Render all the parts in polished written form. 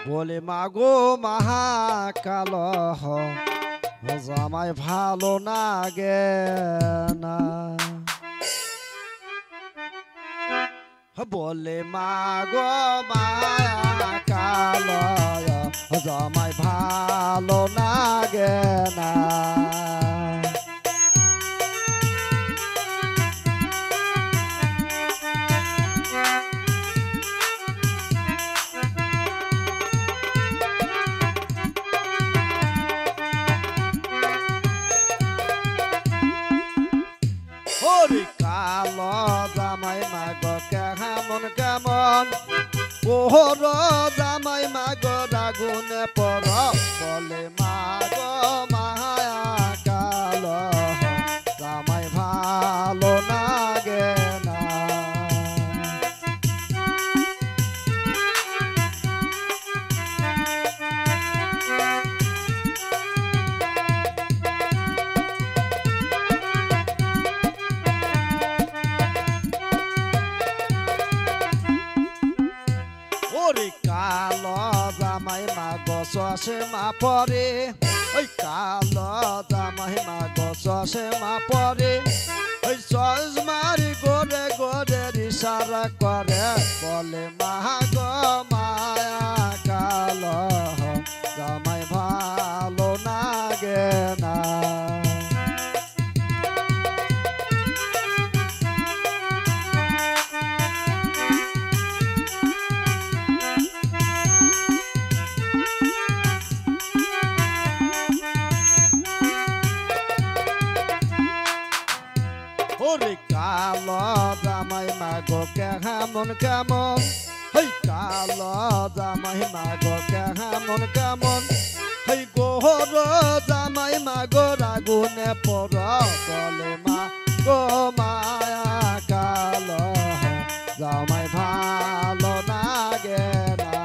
বলে মাগো মহাকাল জামাই ভালো লাগে না। বলে মাগো মহাকাল জামাই ভালো লাগে না। কালো জামাই মাগ কেমন কেমন ওহর জামাই মাগ রাগুনে পর বলে মাগ মায়া কালো জামাই ভালো লাগে না। কালো জামাই মাগ চশমা পরে ওই কালো জামাই মাগ চশমা পরে ওই চশমার গোরে গোরে ইশারা করে বলে মাগ মায়া কালো জামাই ভালো লাগে না। ওরে কালো জামাই মাগো কেমন কেমন হই কালো জামাই মাগো কেমন কেমন হই গোহর জামাই মাগো রাগুনে পর বলে মাগো মায়া কালো জামাই ভালো লাগে না।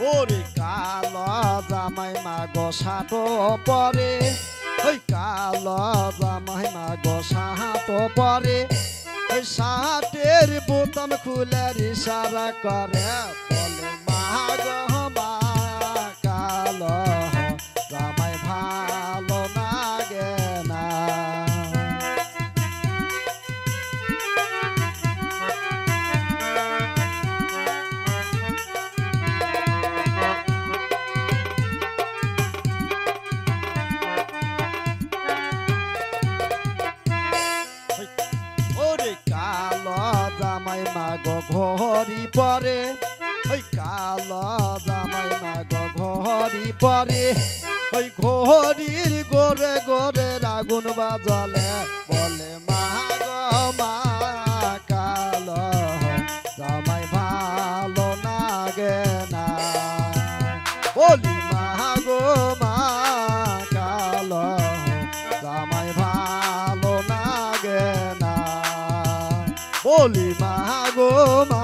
ওরে কালো জামাই মাগো সাটো পরে ওই কালো জামাই মাগো সাটো পরে ওই সাটের বোতাম খুলে ইশারা করে বলে মাগো মা কালো জামাই ভালো লাগে না। জামাই মাগো ঘড়ি পরে ওই কালো জামাই মাগো ঘড়ি পরে ওই ঘড়ির গোরে গোরে আগুন বাজলে বলে মাগো মা কালো জামাই ভালো লাগে না। বলি মাগো মা কালো জামাই ভালো লাগে না। বলি মাগো মা